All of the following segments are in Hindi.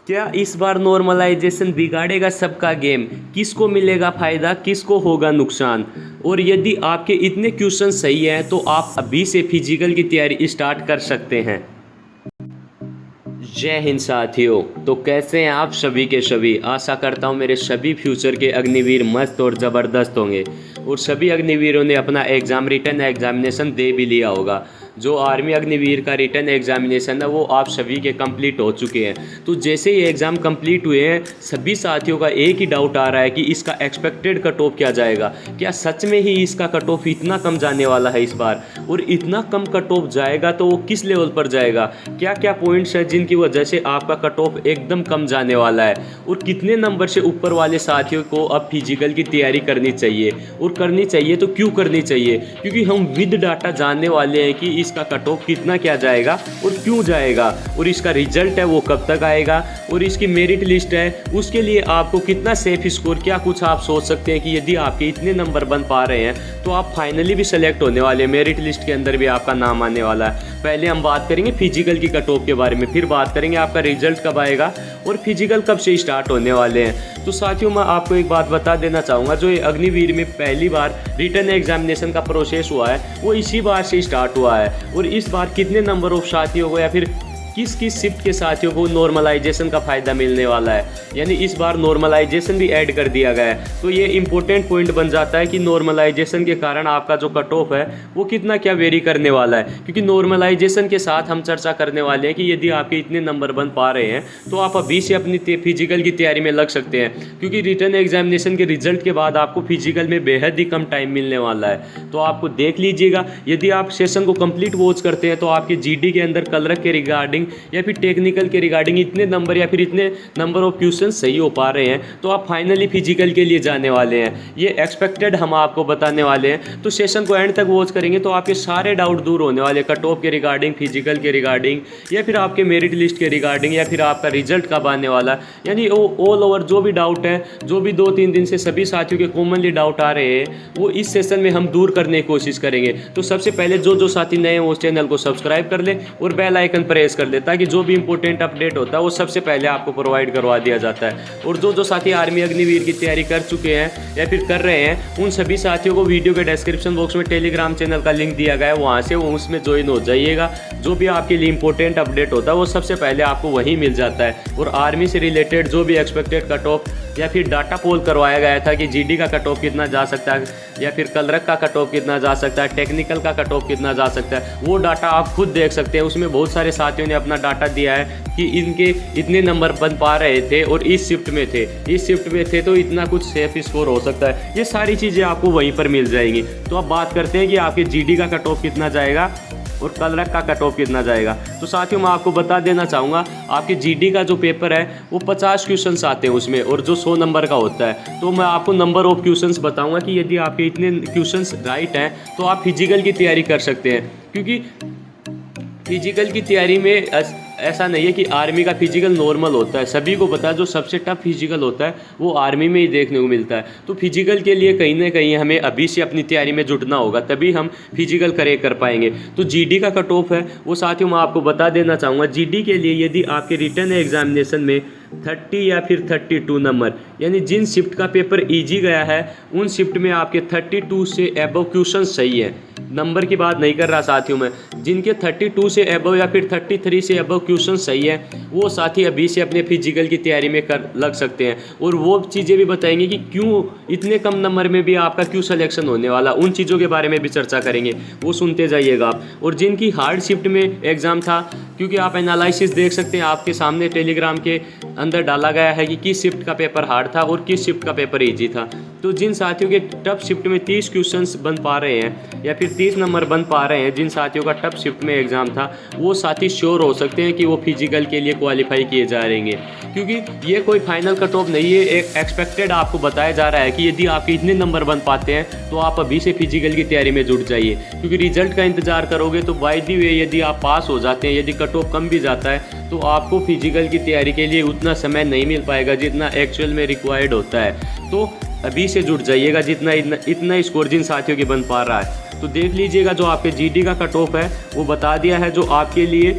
क्या इस बार नॉर्मलाइजेशन बिगाड़ेगा सबका गेम? किसको मिलेगा फ़ायदा, किसको होगा नुकसान? और यदि आपके इतने क्वेश्चन सही हैं तो आप अभी से फिजिकल की तैयारी स्टार्ट कर सकते हैं। जय हिंद साथियों। तो कैसे हैं आप सभी के सभी? आशा करता हूं मेरे सभी फ्यूचर के अग्निवीर मस्त और ज़बरदस्त होंगे और सभी अग्निवीरों ने अपना एग्ज़ाम रिटर्न एग्जामिनेशन दे भी लिया होगा। जो आर्मी अग्निवीर का रिटर्न एग्जामिनेशन है वो आप सभी के कंप्लीट हो चुके हैं। तो जैसे ही एग्ज़ाम कंप्लीट हुए हैं सभी साथियों का एक ही डाउट आ रहा है कि इसका एक्सपेक्टेड कट ऑफ क्या जाएगा। क्या सच में ही इसका कट ऑफ इतना कम जाने वाला है इस बार? और इतना कम कट ऑफ जाएगा तो वो किस लेवल पर जाएगा? क्या क्या पॉइंट्स हैं जिनकी वजह से आपका कट ऑफ एकदम कम जाने वाला है? और कितने नंबर से ऊपर वाले साथियों को अब फिजिकल की तैयारी करनी चाहिए? और करनी चाहिए तो क्यों करनी चाहिए? क्योंकि हम विद डाटा जानने वाले हैं कि इसका कट ऑफ कितना क्या जाएगा और क्यों जाएगा, और इसका रिजल्ट है वो कब तक आएगा, और इसकी मेरिट लिस्ट है उसके लिए आपको कितना सेफ स्कोर, क्या कुछ आप सोच सकते हैं कि यदि आपके इतने नंबर बन पा रहे हैं तो आप फाइनली भी सेलेक्ट होने वाले हैं, मेरिट लिस्ट के अंदर भी आपका नाम आने वाला है। पहले हम बात करेंगे फिजिकल की कट ऑफ के बारे में, फिर बात करेंगे आपका रिजल्ट कब आएगा और फिजिकल कब से स्टार्ट होने वाले हैं। तो साथियों मैं आपको एक बात बता देना चाहूँगा, जो ये अग्निवीर में पहली बार रिटर्न एग्जामिनेशन का प्रोसेस हुआ है वो इसी बार से स्टार्ट हुआ है। और इस बार कितने नंबर ऑफ साथियों को या फिर किस किस शिफ्ट के साथियों को नॉर्मलाइजेशन का फ़ायदा मिलने वाला है, यानी इस बार नॉर्मलाइजेशन भी ऐड कर दिया गया है। तो ये इंपॉर्टेंट पॉइंट बन जाता है कि नॉर्मलाइजेशन के कारण आपका जो कट ऑफ है वो कितना क्या वेरी करने वाला है। क्योंकि नॉर्मलाइजेशन के साथ हम चर्चा करने वाले हैं कि यदि आपके इतने नंबर बन पा रहे हैं तो आप अभी से अपनी फिजिकल की तैयारी में लग सकते हैं। क्योंकि रिटर्न एग्जामिनेशन के रिजल्ट के बाद आपको फिजिकल में बेहद ही कम टाइम मिलने वाला है। तो आपको देख लीजिएगा, यदि आप सेशन को कंप्लीट वॉच करते हैं तो आपके जीडी के अंदर कलर के रिगार्डिंग या फिर टेक्निकल के रिगार्डिंग इतने नंबर या फिर इतने नंबर ऑफ क्वेश्चन सही हो पा रहे हैं तो आप फाइनली फिजिकल के लिए जाने वाले हैं। ये एक्सपेक्टेड हम आपको बताने वाले हैं। तो सेशन को एंड तक वॉच करेंगे तो आपके सारे डाउट दूर होने वाले, कट ऑफ के रिगार्डिंग, फिजिकल के रिगार्डिंग, या फिर आपके मेरिट लिस्ट के रिगार्डिंग, या फिर आपका रिजल्ट कब आने वाला है। यानी ऑल ओवर जो भी डाउट है, जो भी 2-3 दिन से सभी साथियों के कॉमनली डाउट आ रहे हैं वो इस सेशन में हम दूर करने की कोशिश करेंगे। तो सबसे पहले जो साथी नए हैं वो चैनल को सब्सक्राइब कर ले और बेल आइकन प्रेस कर ले, ताकि जो भी इंपॉर्टेंट अपडेट होता है वो सबसे पहले आपको प्रोवाइड करवा दिया जाता है। और जो साथी आर्मी अग्निवीर की तैयारी कर चुके हैं या फिर कर रहे हैं उन सभी साथियों को वीडियो के डिस्क्रिप्शन बॉक्स में टेलीग्राम चैनल का लिंक दिया गया है, वहाँ से वो उसमें ज्वाइन हो जाइएगा। जो भी आपके लिए इंपॉर्टेंट अपडेट होता है वो सबसे पहले आपको वहीं मिल जाता है। और आर्मी से रिलेटेड जो भी एक्सपेक्टेड कट ऑफ या फिर डाटा पोल करवाया गया था कि जीडी का कट ऑफ कितना जा सकता है या फिर कलरक का कट ऑफ कितना जा सकता है, टेक्निकल का कट ऑफ कितना जा सकता है, वो डाटा आप खुद देख सकते हैं। उसमें बहुत सारे साथियों ने अपना डाटा दिया है कि इनके इतने नंबर बन पा रहे थे और इस शिफ्ट में थे तो इतना कुछ सेफ स्कोर हो सकता है। ये सारी चीज़ें आपको वहीं पर मिल जाएंगी। तो अब बात करते हैं कि आपके जीडी का कट ऑफ कितना जाएगा और कलरक का कट ऑफ कितना जाएगा। तो साथियों मैं आपको बता देना चाहूँगा, आपके जीडी का जो पेपर है वो 50 क्वेश्चंस आते हैं उसमें, और जो 100 नंबर का होता है। तो मैं आपको नंबर ऑफ क्वेश्चंस बताऊँगा कि यदि आपके इतने क्वेश्चंस राइट हैं तो आप फिजिकल की तैयारी कर सकते हैं। क्योंकि फिजिकल की तैयारी में ऐसा नहीं है कि आर्मी का फिजिकल नॉर्मल होता है, सभी को पता है जो सबसे टफ फिजिकल होता है वो आर्मी में ही देखने को मिलता है। तो फिजिकल के लिए कहीं ना कहीं हमें अभी से अपनी तैयारी में जुटना होगा, तभी हम फिजिकल कर पाएंगे। तो जीडी का कट ऑफ है वो साथियों मैं आपको बता देना चाहूँगा। जीडी के लिए यदि आपके रिटर्न एग्जामिनेशन में 30 या फिर 32 नंबर, यानी जिन शिफ्ट का पेपर ईजी गया है उन शिफ्ट में आपके 32 से एबव क्वेश्चन सही है। नंबर की बात नहीं कर रहा साथियों में, जिनके 32 से एबव या फिर 33 से एबव क्वेश्चन सही है वो साथी अभी से अपने फिजिकल की तैयारी में कर लग सकते हैं। और वो चीज़ें भी बताएंगे कि क्यों इतने कम नंबर में भी आपका क्यों सिलेक्शन होने वाला, उन चीज़ों के बारे में भी चर्चा करेंगे, वो सुनते जाइएगा आप। और जिनकी हार्ड शिफ्ट में एग्ज़ाम था, क्योंकि आप एनालिसिस देख सकते हैं आपके सामने टेलीग्राम के अंदर डाला गया है कि किस शिफ्ट का पेपर हार्ड था और किस शिफ्ट का पेपर ईजी था। तो जिन साथियों के टफ शिफ्ट में 30 क्वेश्चंस बन पा रहे हैं या फिर 30 नंबर बन पा रहे हैं, जिन साथियों का टफ शिफ्ट में एग्ज़ाम था, वो साथी श्योर हो सकते हैं कि वो फिजिकल के लिए क्वालिफाई किए जा रहेंगे। क्योंकि ये कोई फाइनल कट ऑफ नहीं है, एक एक्सपेक्टेड आपको बताया जा रहा है कि यदि आपके इतने नंबर बन पाते हैं तो आप अभी से फिजिकल की तैयारी में जुट जाइए। क्योंकि रिजल्ट का इंतजार करोगे तो बाय द वे यदि आप पास हो जाते हैं, यदि कट ऑफ कम भी जाता है तो आपको फिजिकल की तैयारी के लिए उतना समय नहीं मिल पाएगा जितना एक्चुअल में रिक्वायर्ड होता है। तो अभी से जुट जाइएगा, जितना इतना स्कोर जिन साथियों की बन पा रहा है। तो देख लीजिएगा जो आपके जीडी का कट ऑफ है वो बता दिया है, जो आपके लिए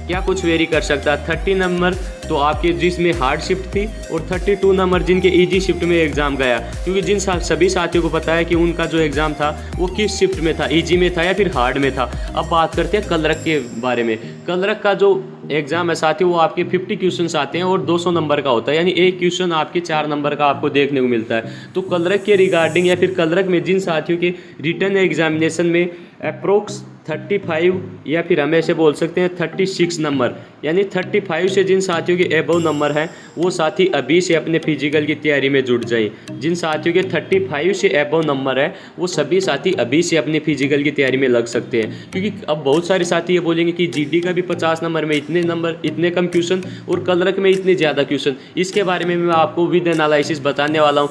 क्या कुछ वेरी कर सकता है। 30 नंबर तो आपके जिसमें हार्ड शिफ्ट थी और 32 नंबर जिनके इजी शिफ्ट में एग्ज़ाम गया, क्योंकि सभी साथियों को पता है कि उनका जो एग्ज़ाम था वो किस शिफ्ट में था, इजी में था या फिर हार्ड में था। अब बात करते हैं कलरक के बारे में। कलरक का जो एग्ज़ाम है साथियों वो आपके 50 क्वेश्चंस आते हैं और 200 नंबर का होता है, यानी एक क्वेश्चन आपके 4 नंबर का आपको देखने को मिलता है। तो कलरक के रिगार्डिंग या फिर कलरक में जिन साथियों के रिटर्न एग्जामिनेशन में अप्रोक्स 35 या फिर हम ऐसे बोल सकते हैं 36 नंबर, यानी 35 से जिन साथियों के एबव नंबर हैं वो साथी अभी से अपने फिजिकल की तैयारी में जुट जाएं। जिन साथियों के 35 से एबव नंबर है वो सभी साथी अभी से अपने फिजिकल की तैयारी में लग सकते हैं, क्योंकि अब बहुत सारे साथी ये बोलेंगे कि जीडी का भी 50 नंबर में इतने नंबर, इतने कम क्वेश्चन और कलरक में इतने ज़्यादा क्वेश्चन। इसके बारे में मैं आपको विद एनालिसिस बताने वाला हूँ।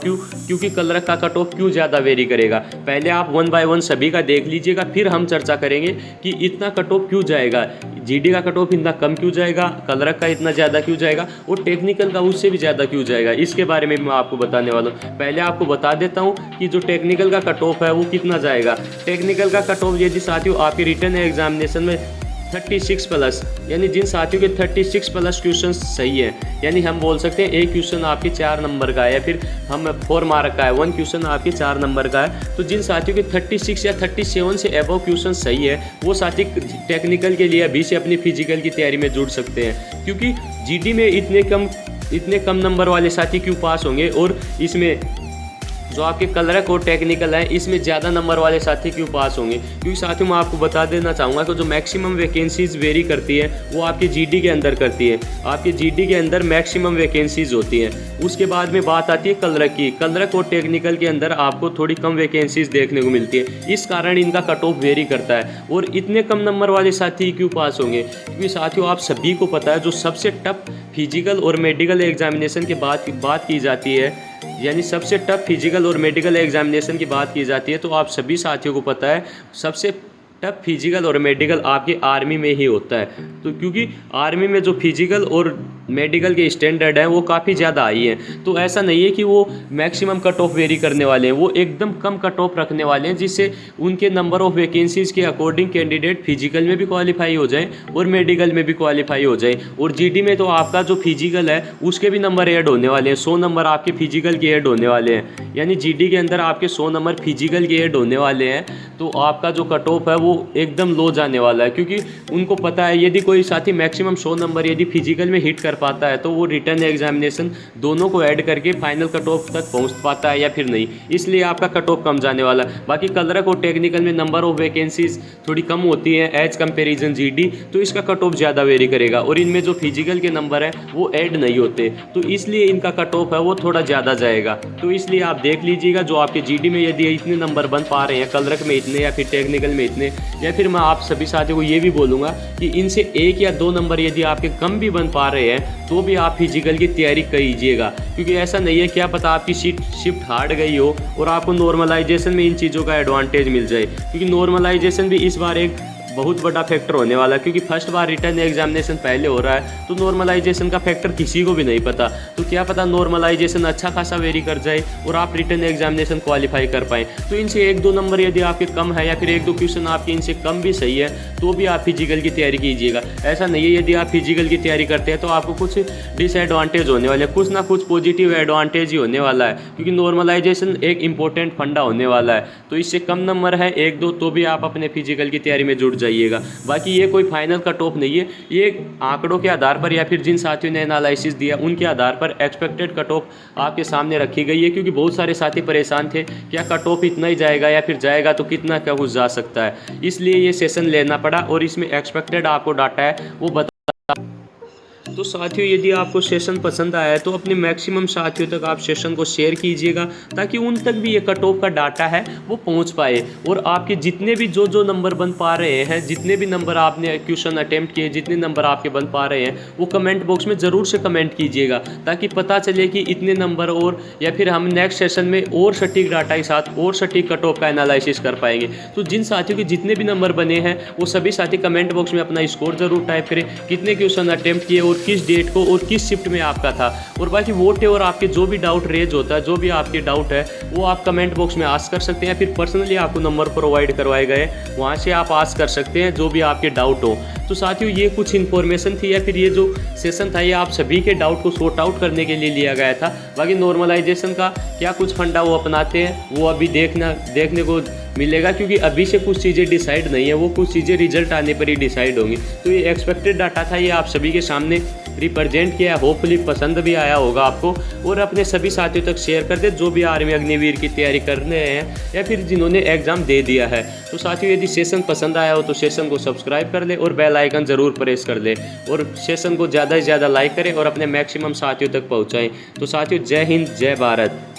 क्योंकि कलरक का कट ऑफ क्यों ज़्यादा वेरी करेगा। पहले आप 1 बाय 1 सभी का देख लीजिएगा, फिर हम चर्चा करेंगे कि इतना कट ऑफ क्यों जाएगा, जीडी का कट ऑफ इतना कम क्यों जाएगा, कलरक का इतना ज़्यादा क्यों जाएगा और टेक्निकल का उससे भी ज़्यादा क्यों जाएगा। इसके बारे में मैं आपको बताने वाला हूँ। पहले आपको बता देता हूँ कि जो टेक्निकल का कट ऑफ है वो कितना जाएगा। टेक्निकल का कट ऑफ यदि साथियों आपके रिटर्न एग्जामिनेशन में 36 प्लस, यानी जिन साथियों के 36 प्लस क्वेश्चन सही है, यानी हम बोल सकते हैं एक क्वेश्चन आपके 4 नंबर का है या फिर हम 4 मार्क का है, 1 क्वेश्चन आपके 4 नंबर का है। तो जिन साथियों के 36 या 37 से अबव क्वेश्चन सही है वो साथी टेक्निकल के लिए अभी से अपनी फिजिकल की तैयारी में जुड़ सकते हैं। क्योंकि जीडी में इतने कम नंबर वाले साथी क्यों पास होंगे और इसमें जो आपके कलरक और टेक्निकल है इसमें ज़्यादा नंबर वाले साथी क्यों पास होंगे। क्योंकि साथियों मैं आपको बता देना चाहूँगा कि जो मैक्सिमम वैकेंसीज़ वेरी करती है वो आपकी जीडी के अंदर करती है। आपके जीडी के अंदर मैक्सिमम वैकेंसीज़ होती हैं। उसके बाद में बात आती है कलरक की। कलरक और टेक्निकल के अंदर आपको थोड़ी कम वैकेंसीज़ देखने को मिलती है, इस कारण इनका कट ऑफ वेरी करता है। और इतने कम नंबर वाले साथी क्यों पास होंगे, क्योंकि साथियों आप सभी को पता है जो सबसे टफ फिजिकल और मेडिकल एग्जामिनेशन के बात की जाती है, यानी सबसे टफ फिजिकल और मेडिकल एग्जामिनेशन की बात की जाती है, तो आप सभी साथियों को पता है सबसे टफ फिजिकल और मेडिकल आपके आर्मी में ही होता है। तो क्योंकि आर्मी में जो फिजिकल और मेडिकल के स्टैंडर्ड हैं वो काफ़ी ज़्यादा हाई हैं, तो ऐसा नहीं है कि वो मैक्सिमम कट ऑफ वेरी करने वाले हैं, वो एकदम कम कट ऑफ रखने वाले हैं जिससे उनके नंबर ऑफ वैकेंसीज़ के अकॉर्डिंग कैंडिडेट फिजिकल में भी क्वालिफाई हो जाए और मेडिकल में भी क्वालिफाई हो जाए। और जीडी में तो आपका जो फिजिकल है उसके भी नंबर ऐड होने वाले हैं, 100 नंबर आपके फिजिकल के ऐड होने वाले हैं, यानी जीडी के अंदर आपके 100 नंबर फिजिकल के ऐड होने वाले हैं। तो आपका जो कट ऑफ है वो एकदम लो जाने वाला है, क्योंकि उनको पता है यदि कोई साथी मैक्सिमम 100 नंबर यदि फिजिकल में हिट कर पाता है तो वो रिटर्न एग्जामिनेशन दोनों को ऐड करके फाइनल कट ऑफ तक पहुंच पाता है या फिर नहीं, इसलिए आपका कट ऑफ कम जाने वाला है। बाकी कलरक और टेक्निकल में नंबर ऑफ वैकेंसीज थोड़ी कम होती है एज कंपेरिजन जीडी, तो इसका कट ऑफ ज़्यादा वेरी करेगा। और इनमें जो फिजिकल के नंबर है वो ऐड नहीं होते, तो इसलिए इनका कट ऑफ है वो थोड़ा ज़्यादा जाएगा। तो इसलिए आप देख लीजिएगा जो आपके जीडी में यदि इतने नंबर बन पा रहे हैं, कलरक में इतने या फिर टेक्निकल में इतने, या फिर मैं आप सभी साथियों को ये भी बोलूँगा कि इनसे 1 या 2 नंबर यदि आपके कम भी बन पा रहे हैं तो भी आप फिजिकल की तैयारी कीजिएगा, क्योंकि ऐसा नहीं है क्या पता आपकी शिफ्ट हार्ड गई हो और आपको नॉर्मलाइजेशन में इन चीज़ों का एडवांटेज मिल जाए, क्योंकि नॉर्मलाइजेशन भी इस बार एक बहुत बड़ा फैक्टर होने वाला है, क्योंकि फर्स्ट बार रिटर्न एग्जामिनेशन पहले हो रहा है तो नॉर्मलाइजेशन का फैक्टर किसी को भी नहीं पता। तो क्या पता नॉर्मलाइजेशन अच्छा खासा वेरी कर जाए और आप रिटर्न एग्जामिनेशन क्वालिफाई कर पाएँ। तो इनसे 1-2 नंबर यदि आपके कम है या फिर 1-2 क्वेश्चन आपके इनसे कम भी सही है तो भी आप फिजिकल की तैयारी कीजिएगा। ऐसा नहीं है यदि आप फिजिकल की तैयारी करते हैं तो आपको कुछ डिसएडवांटेज होने वाले, कुछ ना कुछ पॉजिटिव एडवांटेज ही होने वाला है, क्योंकि नॉर्मलाइजेशन एक इंपॉर्टेंट फंडा होने वाला है। तो इससे कम नंबर है 1-2 तो भी आप अपने फिजिकल की तैयारी में जुट जाइएगा। बाकी ये कोई फाइनल कट ऑफ नहीं है, ये आंकड़ों के आधार पर या फिर जिन साथियों ने एनालिसिस दिया उनके आधार पर एक्सपेक्टेड कट ऑफ आपके सामने रखी गई है। क्योंकि बहुत सारे साथी परेशान थे क्या कट ऑफ इतना ही जाएगा या फिर जाएगा तो कितना क्या कुछ जा सकता है, इसलिए ये सेशन लेना पड़ा और इसमें एक्सपेक्टेड आपको डाटा है वो बता। तो साथियों यदि आपको सेशन पसंद आया है तो अपने मैक्सिमम साथियों तक आप सेशन को शेयर कीजिएगा ताकि उन तक भी ये कट ऑफ का डाटा है वो पहुंच पाए। और आपके जितने भी जो नंबर बन पा रहे हैं, जितने भी नंबर आपने क्वेश्चन अटेम्प्ट किए, जितने नंबर आपके बन पा रहे हैं वो कमेंट बॉक्स में ज़रूर से कमेंट कीजिएगा ताकि पता चले कि इतने नंबर और, या फिर हम नेक्स्ट सेशन में और सटीक डाटा के साथ और सटीक कट ऑफ का एनालिसिस कर पाएंगे। तो जिन साथियों के जितने भी नंबर बने हैं वो सभी साथी कमेंट बॉक्स में अपना स्कोर ज़रूर टाइप करें, कितने क्वेश्चन अटेम्प्ट किए और और किस डेट को और किस शिफ्ट में आपका था। और बाकी वोट है और आपके जो भी डाउट रेज होता है, जो भी आपके डाउट है वो आप कमेंट बॉक्स में आस्क कर सकते हैं, फिर पर्सनली आपको नंबर प्रोवाइड करवाए गए, वहाँ से आप आस्क कर सकते हैं जो भी आपके डाउट हो। तो साथियों ये कुछ इन्फॉर्मेशन थी, या फिर ये जो सेशन था ये आप सभी के डाउट को सॉर्ट आउट करने के लिए लिया गया था। बाकी नॉर्मलाइजेशन का क्या कुछ फंडा वो अपनाते हैं वो अभी देखने को मिलेगा, क्योंकि अभी से कुछ चीज़ें डिसाइड नहीं है, वो कुछ चीज़ें रिजल्ट आने पर ही डिसाइड होंगी। तो ये एक्सपेक्टेड डाटा था, ये आप सभी के सामने रिप्रेजेंट किया है। होपफुली पसंद भी आया होगा आपको, और अपने सभी साथियों तक शेयर कर दे जो भी आर्मी अग्निवीर की तैयारी करने हैं या फिर जिन्होंने एग्ज़ाम दे दिया है। तो साथियों यदि सेशन पसंद आया हो तो सेशन को सब्सक्राइब कर ले और बेल आइकन ज़रूर प्रेस कर ले, और सेशन को ज़्यादा से ज़्यादा लाइक करें और अपने मैक्सिमम साथियों तक पहुँचाएँ। तो साथियों जय हिंद, जय भारत।